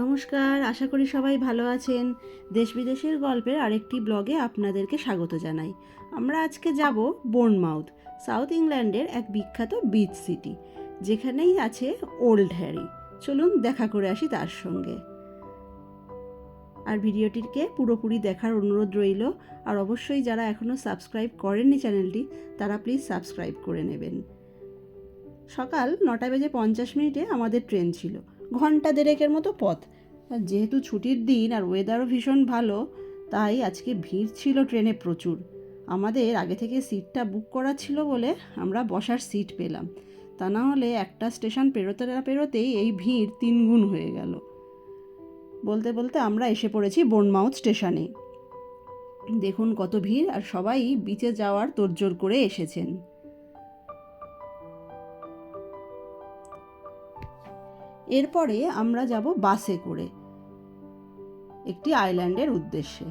নমস্কার, আশা করি সবাই ভালো আছেন। দেশ বিদেশের গল্পের আরেকটি ব্লগে আপনাদেরকে স্বাগত জানাই। আমরা আজকে যাব বোর্নমাউথ, সাউথ ইংল্যান্ডের এক বিখ্যাত বিচ সিটি, যেখানেই আছে ওল্ড হ্যারি। চলুন দেখা করে আসি তার সঙ্গে। আর ভিডিওটিকে পুরোপুরি দেখার অনুরোধ রইল। আর অবশ্যই যারা এখনও সাবস্ক্রাইব করেননি চ্যানেলটি, তারা প্লিজ সাবস্ক্রাইব করে নেবেন। সকাল 9:50 আমাদের ট্রেন ছিল, ঘন্টা দেড়েকের মতো পথ। আর যেহেতু ছুটির দিন আর ওয়েদারও ভীষণ ভালো, তাই আজকে ভিড় ছিল ট্রেনে প্রচুর। আমাদের আগে থেকে সিটটা বুক করা ছিল বলে আমরা বসার সিট পেলাম, তা না হলে একটা স্টেশন পেরোতে না পেরোতেই এই ভিড় 3 গুণ হয়ে গেল। বলতে বলতে আমরা এসে পড়েছি বোর্নমাউথ স্টেশনে। দেখুন কত ভিড়, আর সবাই বিচে যাওয়ার তোড়জোড় করে এসেছেন। এরপরে আমরা যাব বাসে করে একটি আইল্যান্ডের উদ্দেশ্যে।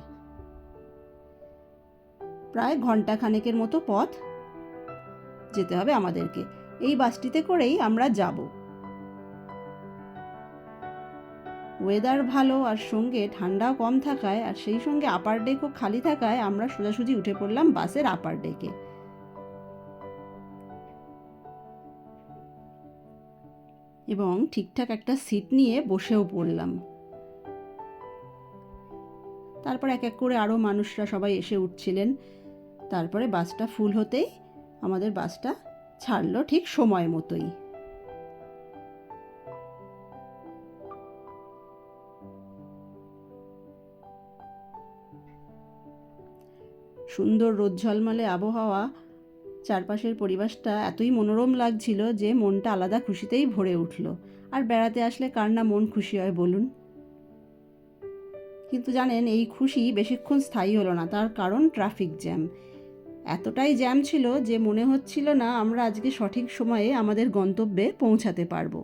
প্রায় ঘন্টাখানেকের মতো পথ যেতে হবে আমাদেরকে। এই বাসটিতে করেই আমরা যাব। ওয়েদার ভালো আর সঙ্গে ঠান্ডাও কম থাকায়, আর সেই সঙ্গে আপার ডেকও খালি থাকায় আমরা সোজাসুজি উঠে পড়লাম বাসের আপার ডেকে। এবং ঠিকঠাক একটা সিট নিয়ে বসেও পড়লাম। তারপর এক এক করে আরও মানুষরা সবাই এসে উঠছিলেন। তারপরে বাসটা ফুল হতেই আমাদের বাসটা ছাড়লো ঠিক সময় মতোই। সুন্দর রোদ ঝলমলে আবহাওয়া, চারপাশের পরিবেশটা এতই মনোরম লাগছিল যে মনটা আলাদা খুশিতেই ভরে উঠল। আর বেড়াতে আসলে কার না মন খুশি হয় বলুন। কিন্তু জানেন, এই খুশি বেশিক্ষণ স্থায়ী হলো না। তার কারণ ট্রাফিক জ্যাম। এতটাই জ্যাম ছিল যে মনে হচ্ছিল না আমরা আজকে সঠিক সময়ে আমাদের গন্তব্যে পৌঁছাতে পারবো।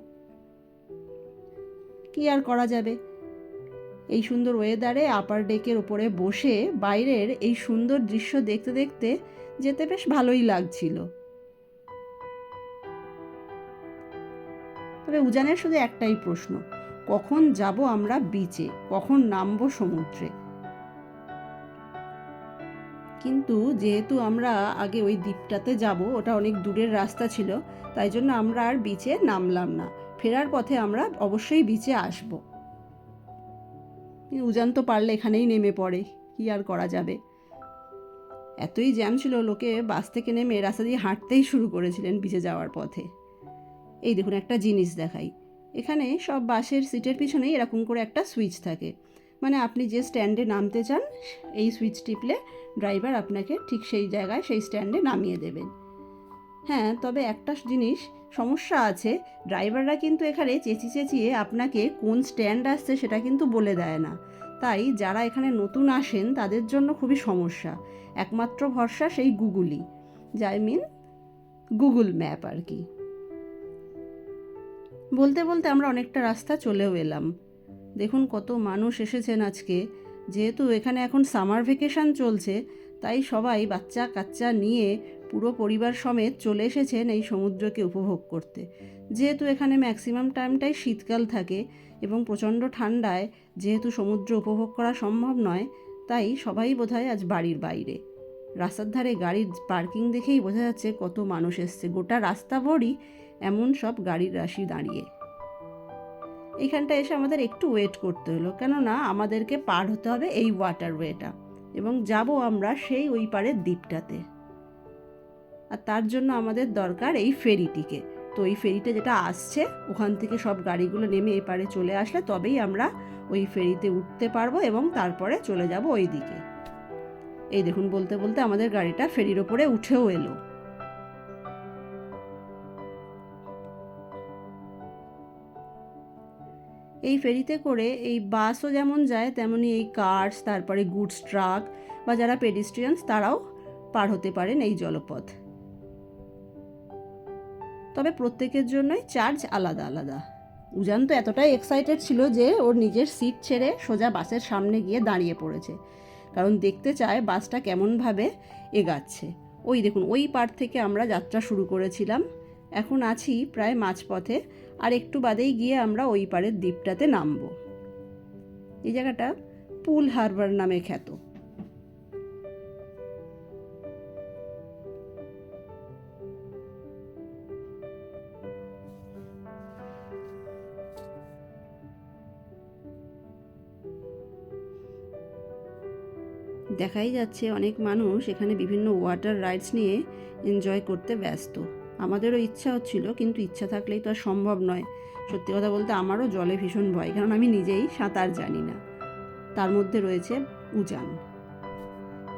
কি আর করা যাবে, এই সুন্দর ওয়েদারে আপার ডেকের ওপরে বসে বাইরের এই সুন্দর দৃশ্য দেখতে দেখতে যেতে বেশ ভালোই লাগছিল। তবে উজানের শুধু একটাই প্রশ্ন, কখন যাব আমরা বিচে, কখন নামবো সমুদ্রে। কিন্তু যেহেতু আমরা আগে ওই দ্বীপটাতে যাব, ওটা অনেক দূরের রাস্তা ছিল, তাই জন্য আমরা আর বিচে নামলাম না। ফেরার পথে আমরা অবশ্যই বিচে আসব। উজান তো পারলে এখানেই নেমে পড়ে, কি আর করা যাবে। এতই জ্যাম ছিল, লোকে বাস থেকে নেমে রাস্তা দিয়ে হাঁটতেই শুরু করেছিলেন বিচে যাওয়ার পথে। এই দেখুন একটা জিনিস দেখাই, এখানে সব বাসের সিটের পিছনেই এরকম করে একটা সুইচ থাকে। মানে আপনি যে স্ট্যান্ডে নামতে চান, এই সুইচ টিপলে ড্রাইভার আপনাকে ঠিক সেই জায়গায়, সেই স্ট্যান্ডে নামিয়ে দেবেন। হ্যাঁ, তবে একটা জিনিস সমস্যা আছে, ড্রাইভাররা কিন্তু এখানে চেঁচিয়ে চেঁচিয়ে আপনাকে কোন স্ট্যান্ড আসছে সেটা কিন্তু বলে দেয় না। তাই যারা এখানে নতুন আসেন তাদের জন্য খুবই সমস্যা। একমাত্র ভরসা সেই গুগলই, গুগল ম্যাপ আর কি। বলতে বলতে আমরা অনেকটা রাস্তা চলেও এলাম। দেখুন কত মানুষ এসেছেন আজকে। যেহেতু এখানে এখন সামার ভ্যাকেশন চলছে, তাই সবাই বাচ্চা কাচ্চা নিয়ে পুরো পরিবার সমেত চলে এসেছেন এই সমুদ্রকে উপভোগ করতে। যেহেতু এখানে ম্যাক্সিমাম টাইমটাই শীতকাল থাকে এবং প্রচণ্ড ঠান্ডায় যেহেতু সমুদ্র উপভোগ করা সম্ভব নয়, তাই সবাই বোধহয় আজ বাড়ির বাইরে। রাস্তার ধারে গাড়ির পার্কিং দেখেই বোঝা যাচ্ছে কত মানুষ এসছে। গোটা রাস্তা ভরই এমন সব গাড়ির রাশি দাঁড়িয়ে। এইখানটা এসে আমাদের একটু ওয়েট করতে হলো, কেননা আমাদেরকে পার হতে হবে এই ওয়াটারওয়েটা, এবং যাব আমরা সেই ওই পারের দ্বীপটাতে। আর তার জন্য আমাদের দরকার এই ফেরিটিকে। তো এই ফেরিটা যেটা আসছে, ওখান থেকে সব গাড়িগুলো নেমে এই পারে চলে আসলে তবেই আমরা ওই ফেরিতে উঠতে পারবো এবং তারপরে চলে যাব ওই দিকে। এই দেখুন বলতে বলতে আমাদের গাড়িটা ফেরির ওপরে উঠেও এলো। এই ফেরিতে করে এই বাসও যেমন যায়, তেমনি এই কার্স, তারপরে গুডস ট্রাক বা যারা পেডিস্ট্রিয়ানস তারাও পার হতে পারেন এই জলপথ। তবে প্রত্যেকের জন্যই চার্জ আলাদা আলাদা। উজান তো এতটাই এক্সাইটেড ছিল যে ওর নিজের সিট ছেড়ে সোজা বাসের সামনে গিয়ে দাঁড়িয়ে পড়েছে, কারণ দেখতে চায় বাসটা কেমনভাবে এগাচ্ছে। ওই দেখুন ওই পার থেকে আমরা যাত্রা শুরু করেছিলাম, এখন আছি প্রায় মাঝপথে, আর একটু বাদেই গিয়ে আমরা ওই পারের দ্বীপটাতে নামবো। এই জায়গাটা পুল হারবার নামে খ্যাত। দেখাই যাচ্ছে অনেক মানুষ এখানে বিভিন্ন ওয়াটার রাইডস নিয়ে এনজয় করতে ব্যস্ত। আমাদেরও ইচ্ছা হচ্ছিল, কিন্তু ইচ্ছা থাকলেই তো আর সম্ভব নয়। সত্যি কথা বলতে আমারও জলে ভীষণ ভয়, কারণ আমি নিজেই সাঁতার জানি না, তার মধ্যে রয়েছে উজান।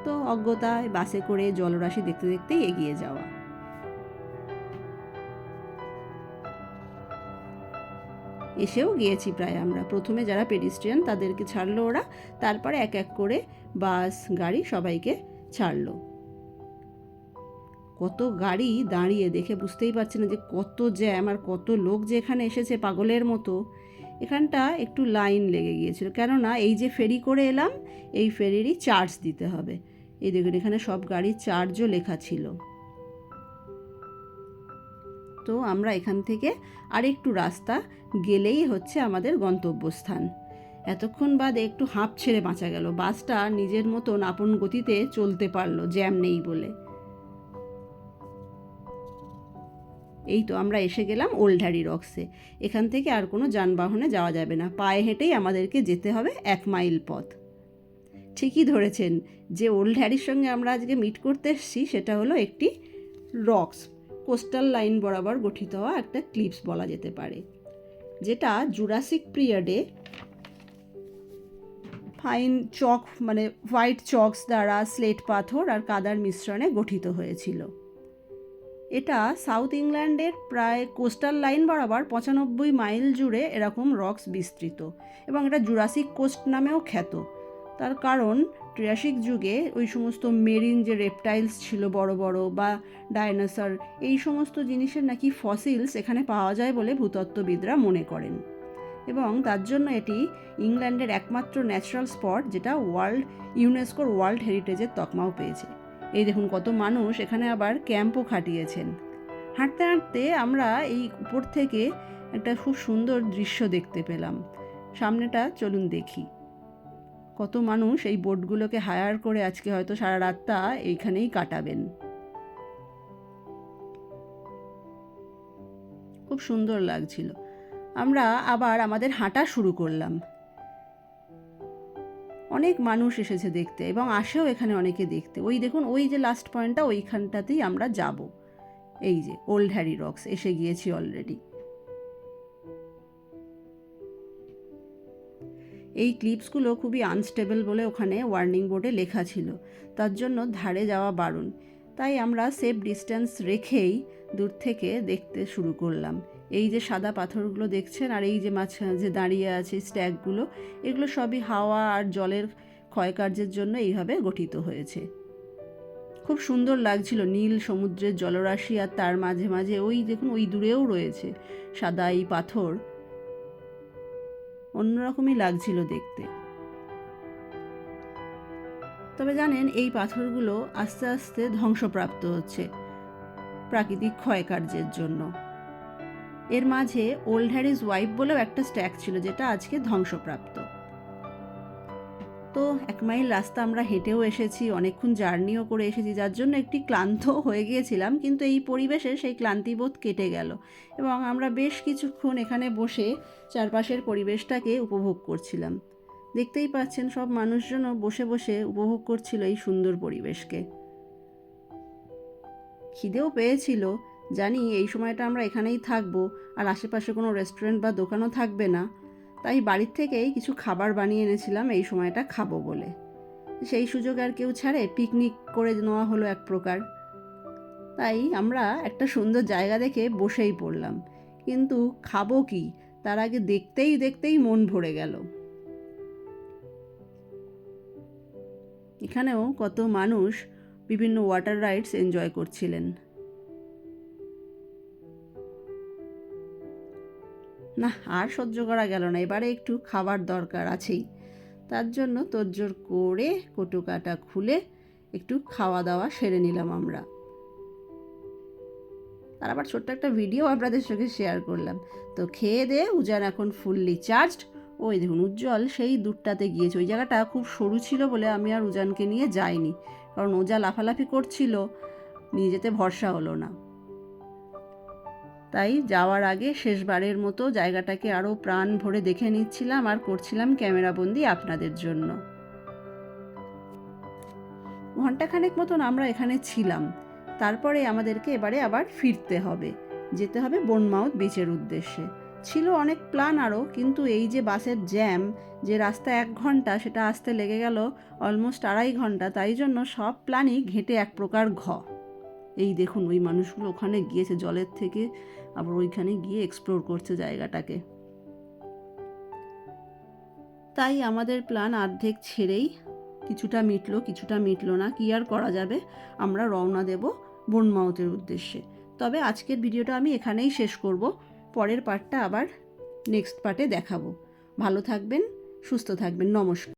তো অজ্ঞতায় বাসে করে জলরাশি দেখতে দেখতেই এগিয়ে যাওয়া। এসেও গিয়েছি প্রায় আমরা। প্রথমে যারা পেডিস্ট্রিয়ান তাদেরকে ছাড়লো ওরা, তারপরে এক এক করে বাস গাড়ি সবাইকে ছাড়লো। কত গাড়ি দাঁড়িয়ে, দেখে বুঝতেই পারছি না যে কত জ্যাম আর কত লোক যে এখানে এসেছে পাগলের মতো। এখানটা একটু লাইন লেগে গিয়েছিল, কেননা এই যে ফেরি করে এলাম, এই ফেরিরই চার্জ দিতে হবে। এই দেখুন এখানে সব গাড়ির চার্জও লেখা ছিল। তো আমরা এখান থেকে আরেকটু রাস্তা গেলেই হচ্ছে আমাদের গন্তব্যস্থান। এতক্ষণ বাদে একটু হাঁপ ছেড়ে বাঁচা গেল, বাসটা নিজের মতন আপন গতিতে চলতে পারলো, জ্যাম নেই বলে। এই তো আমরা এসে গেলাম ওল্ড হ্যারি রক্সে। এখান থেকে আর কোনো যানবাহনে যাওয়া যাবে না, পায়ে হেঁটেই আমাদেরকে যেতে হবে 1 মাইল পথ। ঠিকই ধরেছেন, যে ওল্ড হ্যারির সঙ্গে আমরা আজকে মিট করতে এসেছি সেটা হলো একটি রক্স, কোস্টাল লাইন বরাবর গঠিত হওয়া একটা ক্লিপস বলা যেতে পারে, যেটা জুরাসিক পিরিয়ডে ফাইন চক মানে হোয়াইট চকস দ্বারা স্লেট পাথর আর কাদার মিশ্রণে গঠিত হয়েছিল। এটা সাউথ ইংল্যান্ডের প্রায় কোস্টাল লাইন বরাবর 95 মাইল জুড়ে এরকম রক্স বিস্তৃত, এবং এটা জুরাসিক কোস্ট নামেও খ্যাত। তার কারণ ট্রিয়াসিক যুগে ওই সমস্ত মেরিন যে রেপটাইলস ছিল বড় বড় বা ডাইনোসর, এই সমস্ত জিনিসের নাকি ফসিলস এখানে পাওয়া যায় বলে ভূতত্ত্ববিদরা মনে করেন, এবং তার জন্য এটি ইংল্যান্ডের একমাত্র ন্যাচারাল স্পট যেটা ইউনেস্কোর ওয়ার্ল্ড হেরিটেজের তকমাও পেয়েছে। এই দেখুন কত মানুষ এখানে আবার ক্যাম্পও খাটিয়েছেন। হাঁটতে হাঁটতে আমরা এই উপর থেকে একটা খুব সুন্দর দৃশ্য দেখতে পেলাম। সামনেটা চলুন দেখি। কত মানুষ এই বোটগুলোকে হায়ার করে আজকে হয়তো সারা রাতটা এইখানেই কাটাবেন। খুব সুন্দর লাগছিল। আমরা আবার আমাদের হাঁটা শুরু করলাম। অনেক মানুষ এসেছে দেখতে, এবং আসেও এখানে অনেকে দেখতে। ওই দেখুন ওই যে লাস্ট পয়েন্টটা, ওইখানটাতেই আমরা যাব। এই যে ওল্ড হ্যারি রক্স, এসে গিয়েছি অলরেডি। এই ক্লিপসগুলো খুবই আনস্টেবল বলে ওখানে ওয়ার্নিং বোর্ডে লেখা ছিল, তার জন্য ধারে যাওয়া বারণ। তাই আমরা সেফ ডিস্টেন্স রেখেই দূর থেকে দেখতে শুরু করলাম। এই যে সাদা পাথরগুলো দেখছেন, আর এই যে মাঝে দাঁড়িয়ে আছে স্ট্যাগগুলো, এগুলো সবই হাওয়া আর জলের ক্ষয়কার্যের জন্য এইভাবে গঠিত হয়েছে। খুব সুন্দর লাগছিল নীল সমুদ্রের জলরাশি, আর তার মাঝে মাঝে ওই দেখুন ওই দূরেও রয়েছে সাদা এই পাথর, অন্যরকমই লাগছিল দেখতে। তবে জানেন এই পাথরগুলো আস্তে আস্তে ধ্বংসপ্রাপ্ত হচ্ছে প্রাকৃতিক ক্ষয়কার্যের জন্য। এর মাঝে ওল্ড হ্যারিজ ওয়াইফ বলেও একটা স্ট্যাগ ছিল, যেটা আজকে ধ্বংসপ্রাপ্ত। তো 1 মাইল রাস্তা আমরা হেঁটেও এসেছি, অনেকক্ষণ জার্নিও করে এসেছি, যার জন্য একটি ক্লান্ত হয়ে গিয়েছিলাম, কিন্তু এই পরিবেশে সেই ক্লান্তিবোধ কেটে গেল, এবং আমরা বেশ কিছুক্ষণ এখানে বসে চারপাশের পরিবেশটাকে উপভোগ করছিলাম। দেখতেই পাচ্ছেন সব মানুষজনও বসে বসে উপভোগ করছিল এই সুন্দর পরিবেশকে। খিদেও পেয়েছিল, জানি এই সময়টা আমরা এখানেই থাকবো আর আশেপাশে কোনো রেস্টুরেন্ট বা দোকানও থাকবে না, তাই বাড়ির থেকেই কিছু খাবার বানিয়ে এনেছিলাম এই সময়টা খাবো বলে। সেই সুযোগ আর কেউ ছাড়ে, পিকনিক করে নেওয়া হলো এক প্রকার। তাই আমরা একটা সুন্দর জায়গা দেখে বসেই পড়লাম, কিন্তু খাবো কি তার আগে দেখতেই দেখতেই মন ভরে গেল। এখানেও কত মানুষ বিভিন্ন ওয়াটার রাইডস এনজয় করছিলেন। না, আর সহ্য করা গেল না, এবারে একটু খাবার দরকার আছেই। তার জন্য তোড়জোড় করে কটুকাটা খুলে একটু খাওয়া দাওয়া সেরে নিলাম আমরা। আর আবার ছোট্ট একটা ভিডিও আপনাদের সঙ্গে শেয়ার করলাম। তো খেয়ে দিয়ে উজান এখন ফুললি চার্জড, ওই দেখুন উজ্জ্বল সেই দূরটাতে গিয়েছে। ওই জায়গাটা খুব সরু ছিল বলে আমি আর উজানকে নিয়ে যাইনি, কারণ ও যা লাফালাফি করছিল নিয়ে যেতে ভরসা হলো না। তাই যাওয়ার আগে শেষবারের মতো জায়গাটাকে আরও প্রাণ ভরে দেখে নিচ্ছিলাম আর করছিলাম ক্যামেরাবন্দি আপনাদের জন্য। ঘণ্টাখানেক মতন আমরা এখানে ছিলাম, তারপরে আমাদেরকে এবারে আবার ফিরতে হবে, যেতে হবে বোনমাউথ বিচের উদ্দেশ্যে। ছিল অনেক প্ল্যান আরও, কিন্তু এই যে বাসের জ্যাম, যে রাস্তা 1 ঘন্টা সেটা আসতে লেগে গেল অলমোস্ট 2.5 ঘন্টা, তাই জন্য সব প্ল্যানই ঘেঁটে এক প্রকার এই দেখুন ওই মানুষগুলো ওখানে গিয়েছে জলের থেকে, আবার ওইখানে গিয়ে এক্সপ্লোর করছে জায়গাটাকে। তাই আমাদের প্ল্যান অর্ধেক ছেড়েই কিছুটা মিটলো না, কি আর করা যাবে, আমরা রওনা দেব বোনমাউথের উদ্দেশ্যে। তবে আজকের ভিডিওটা আমি এখানেই শেষ করব, পরের পার্টটা আবার নেক্সট পার্টে দেখাবো। ভালো থাকবেন, সুস্থ থাকবেন, নমস্কার।